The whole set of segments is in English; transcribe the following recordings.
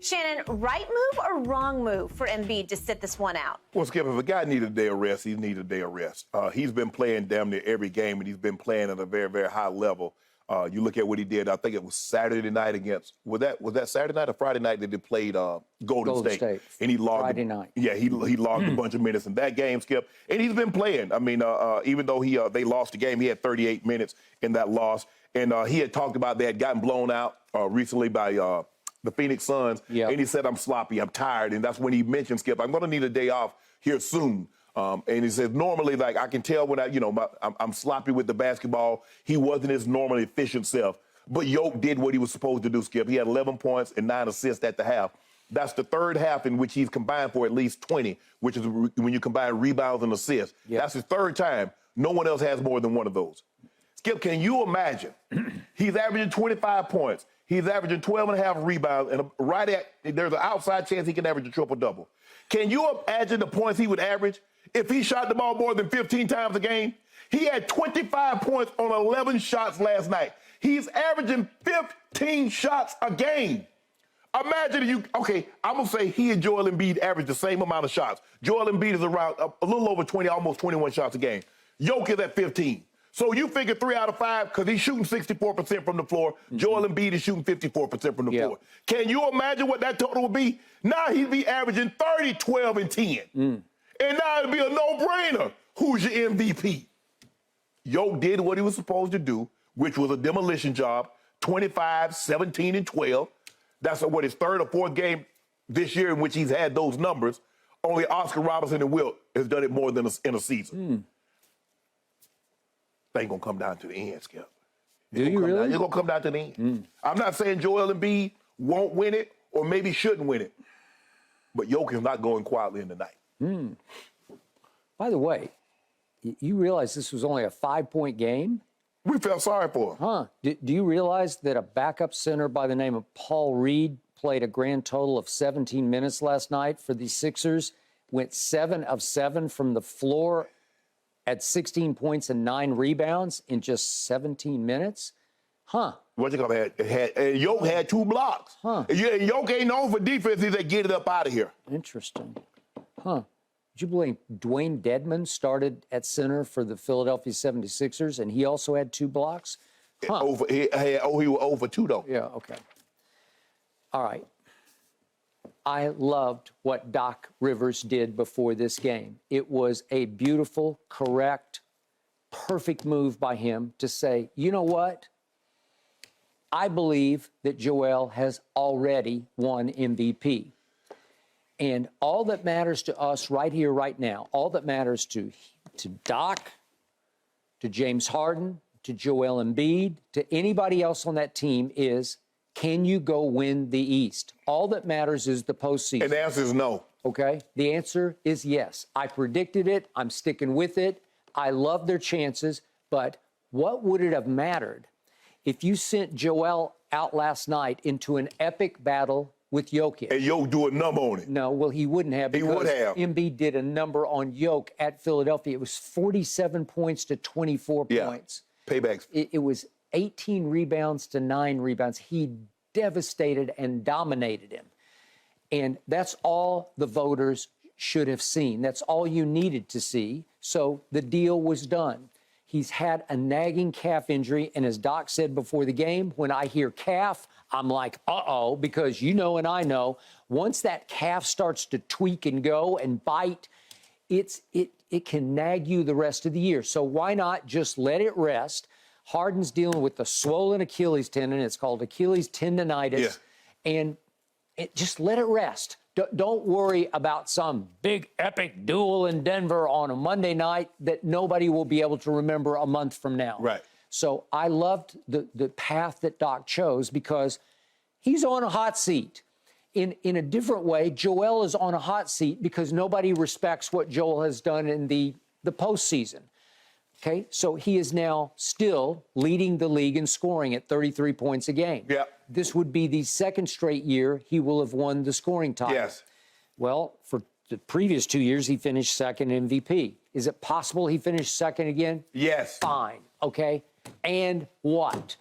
Shannon, right move or wrong move for Embiid to sit this one out? Well, Skip, if a guy needed a day of rest, he needed a day of rest. He's been playing damn near every game, and he's been playing at a very, very high level. You look at what he did. I think it was Saturday night against was that Saturday night or Friday night that they played Golden State, and he logged Friday night. Yeah, he logged a bunch of minutes in that game, Skip, and he's been playing. I mean, even though they lost the game, he had 38 minutes in that loss, and he had talked about they had gotten blown out recently by the Phoenix Suns, and he said, "I'm sloppy, I'm tired," and that's when he mentioned, Skip, "I'm going to need a day off here soon." And he says, normally, like, I can tell when I'm sloppy with the basketball. He wasn't his normally efficient self. But Jokić did what he was supposed to do, Skip. He had 11 points and 9 assists at the half. That's the third half in which he's combined for at least 20, which is when you combine rebounds and assists. That's his third time. No one else has more than one of those. Skip, can you imagine? He's averaging 25 points. He's averaging 12 and a half rebounds, and there's an outside chance he can average a triple-double. Can you imagine the points he would average if he shot the ball more than 15 times a game? He had 25 points on 11 shots last night. He's averaging 15 shots a game. Imagine I'm going to say he and Joel Embiid average the same amount of shots. Joel Embiid is around a little over 20, almost 21 shots a game. Jokić is at 15. So you figure 3 out of 5, because he's shooting 64% from the floor. Joel Embiid is shooting 54% from the floor. Can you imagine what that total would be? Now he'd be averaging 30, 12, and 10. And now it'd be a no-brainer. Who's your MVP? Jokić did what he was supposed to do, which was a demolition job, 25, 17, and 12. That's his third or fourth game this year in which he's had those numbers. Only Oscar Robertson and Wilt has done it more than in a season. Thing gonna come down to the end, Skip. Do you really? It's gonna come down to the end. I'm not saying Joel Embiid won't win it or maybe shouldn't win it, but Jokić is not going quietly in the night. By the way, you realize this was only a 5-point game? We felt sorry for him. Huh. Do you realize that a backup center by the name of Paul Reed played a grand total of 17 minutes last night for the Sixers, went 7 of 7 from the floor at 16 points and 9 rebounds in just 17 minutes? Huh. What you call it? Jokić had 2 blocks. Huh. Jokić ain't known for defense. He said, get it up out of here. Interesting. Huh. Would you believe Dwayne Dedman started at center for the Philadelphia 76ers, and he also had 2 blocks? Huh. He was over 2, though. Yeah, okay. All right. I loved what Doc Rivers did before this game. It was a beautiful, correct, perfect move by him to say, you know what? I believe that Joel has already won MVP. And all that matters to us right here, right now, all that matters to Doc, to James Harden, to Joel Embiid, to anybody else on that team is, can you go win the East? All that matters is the postseason. And the answer is no. Okay? The answer is yes. I predicted it. I'm sticking with it. I love their chances. But what would it have mattered if you sent Joel out last night into an epic battle with Jokić? And Jokić do a number on it. No, well, he wouldn't have. He would have. Embiid did a number on Jokić at Philadelphia. It was 47 points to 24 points. Paybacks. It was 18 rebounds to 9 rebounds. He devastated and dominated him. And that's all the voters should have seen. That's all you needed to see. So the deal was done. He's had a nagging calf injury. And as Doc said before the game, when I hear calf, I'm like, uh-oh, because you know and I know, once that calf starts to tweak and go and bite, it can nag you the rest of the year. So why not just let it rest? Harden's dealing with the swollen Achilles tendon. It's called Achilles tendonitis. And just let it rest. Don't worry about some big epic duel in Denver on a Monday night that nobody will be able to remember a month from now. Right. So I loved the path that Doc chose because he's on a hot seat. In a different way, Joel is on a hot seat because nobody respects what Joel has done in the postseason. Okay, so he is now still leading the league in scoring at 33 points a game. Yeah. This would be the second straight year he will have won the scoring title. Yes. Well, for the previous 2 years, he finished second MVP. Is it possible he finished second again? Yes. Fine, okay? And what?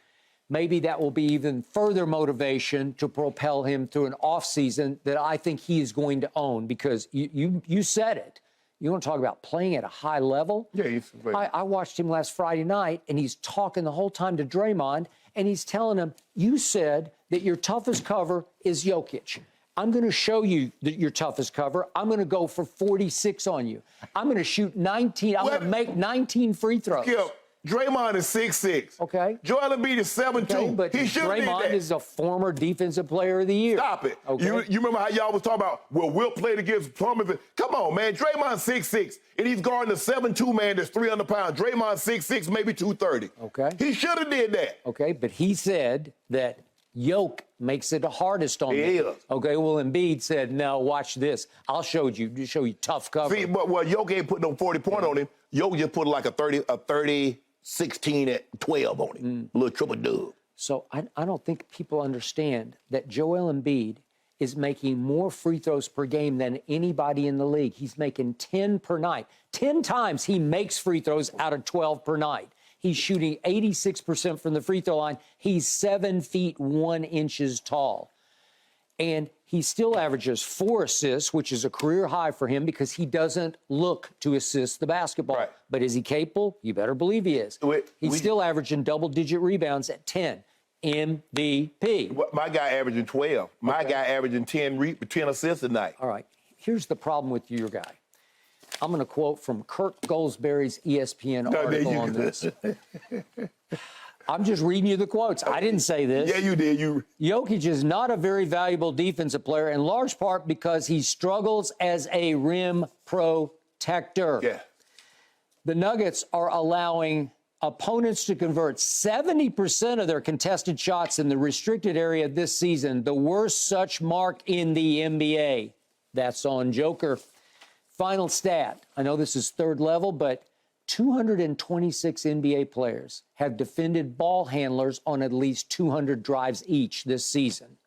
maybe that will be even further motivation to propel him through an offseason that I think he is going to own, because you said it. You want to talk about playing at a high level? Yeah, I watched him last Friday night, and he's talking the whole time to Draymond, and he's telling him, you said that your toughest cover is Jokić. I'm going to show you your toughest cover. I'm going to go for 46 on you. I'm going to shoot 19. I'm going to make 19 free throws. Yeah. Draymond is 6'6". Okay. Joel Embiid is 7'2". Okay, but He should be Draymond that. is a former Defensive Player of the Year. Stop it. Okay. You remember how y'all was talking about, well, we'll play against Plumbers. Come on, man. Draymond's 6'6", and he's guarding a 7'2" man that's 300 pounds. Draymond's 6'6", maybe 230. Okay. He should have did that. Okay, but he said that Jokić makes it the hardest on me. He is. Okay, well, Embiid said, no, watch this. I'll show you tough cover. See, but Jokić ain't putting no 40 point on him. Jokić just put like a 30, 16 at 12 on him. A little triple dub. So I don't think people understand that Joel Embiid is making more free throws per game than anybody in the league. He's making 10 per night. 10 times he makes free throws out of 12 per night. He's shooting 86% from the free throw line. He's 7 feet 1 inches tall. And he still averages 4 assists, which is a career high for him because he doesn't look to assist the basketball. Right. But is he capable? You better believe he is. He's still averaging double-digit rebounds at 10. MVP. My guy averaging 12. My guy averaging 10 assists a night. All right. Here's the problem with your guy. I'm going to quote from Kirk Goldsberry's ESPN article on this. I'm just reading you the quotes. I didn't say this. Yeah, you did. Jokić is not a very valuable defensive player, in large part because he struggles as a rim protector. Yeah. The Nuggets are allowing opponents to convert 70% of their contested shots in the restricted area this season, the worst such mark in the NBA. That's on Joker. Final stat. I know this is third level, but 226 NBA players have defended ball handlers on at least 200 drives each this season.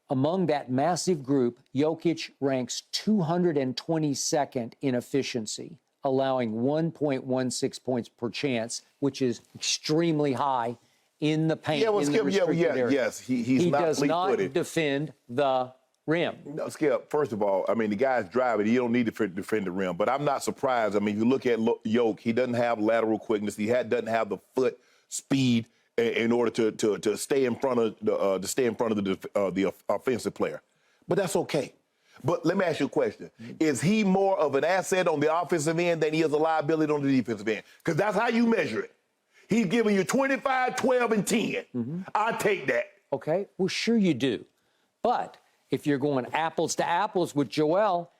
Among that massive group, Jokić ranks 222nd in efficiency, allowing 1.16 points per chance, which is extremely high in the paint. Yeah, well, in the Skip, restricted area. yes, he's he not does not fleet-footed. defend the rim. No, Skip, first of all, I mean, the guy's driving. He don't need to defend the rim. But I'm not surprised. I mean, you look at Jokić, he doesn't have lateral quickness. He doesn't have the foot speed in order to stay in front of the offensive player. But that's okay. But let me ask you a question. Is he more of an asset on the offensive end than he is a liability on the defensive end? Because that's how you measure it. He's giving you 25, 12, and 10. I take that. Okay, well, sure you do. But if you're going apples to apples with Joel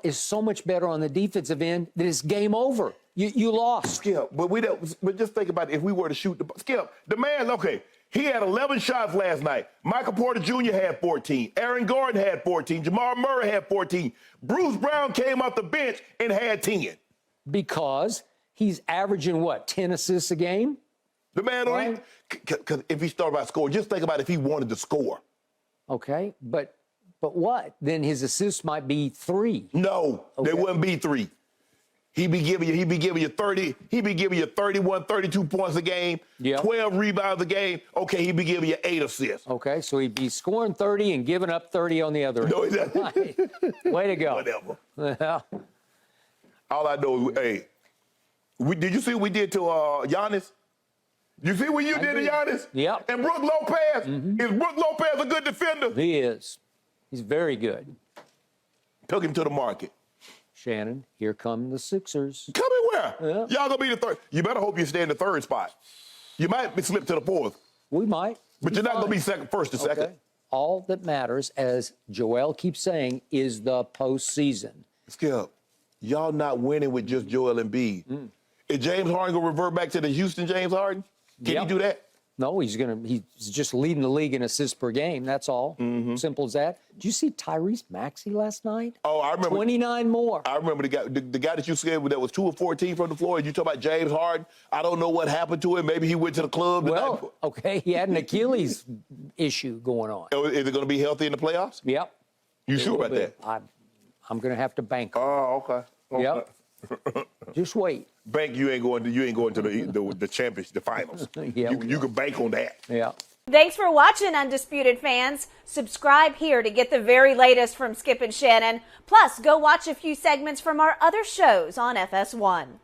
is so much better on the defensive end that it's game over. You lost. Skip, but just think about it. If we were to shoot the man, okay, he had 11 shots last night. Michael Porter Jr. had 14. Aaron Gordon had 14. Jamal Murray had 14. Bruce Brown came off the bench and had 10. Because he's averaging, what, 10 assists a game? The man, right? Because if he started by scoring, just think about if he wanted to score. Okay, but what? Then his assists might be 3. No, okay. They wouldn't be 3. He'd be giving you 30, he'd be giving you 31, 32 points a game, 12 rebounds a game. Okay, he'd be giving you 8 assists. Okay, so he'd be scoring 30 and giving up 30 on the other end. No, he doesn't. Way to go. Whatever. Well, all I know is, hey, did you see what we did to Giannis? You see what you did to Giannis? Yep. And Brook Lopez? Is Brook Lopez a good defender? He is. He's very good. Took him to the market. Shannon, here come the Sixers. Coming where? Yeah. Y'all gonna be the third. You better hope you stay in the third spot. You might be slipped to the fourth. We might. But you're not gonna be first or second. Okay. All that matters, as Joel keeps saying, is the postseason. Skip, y'all not winning with just Joel Embiid. Is James Harden gonna revert back to the Houston James Harden? Can he do that? No, he's just leading the league in assists per game. That's all. Simple as that. Did you see Tyrese Maxey last night? Oh, I remember. 29 more. I remember the guy that you said that was 2 of 14 from the floor. And you talk about James Harden. I don't know what happened to him. Maybe he went to the club. Well, okay, he had an Achilles issue going on. Is it going to be healthy in the playoffs? Yep. You sure about that? I'm going to have to bank on it. Oh, okay. Yep. Just wait. bank you ain't going to the championship, the finals. Yeah, you can bank on that. Yeah. Thanks for watching, Undisputed fans. Subscribe here to get the very latest from Skip and Shannon. Plus, go watch a few segments from our other shows on FS1.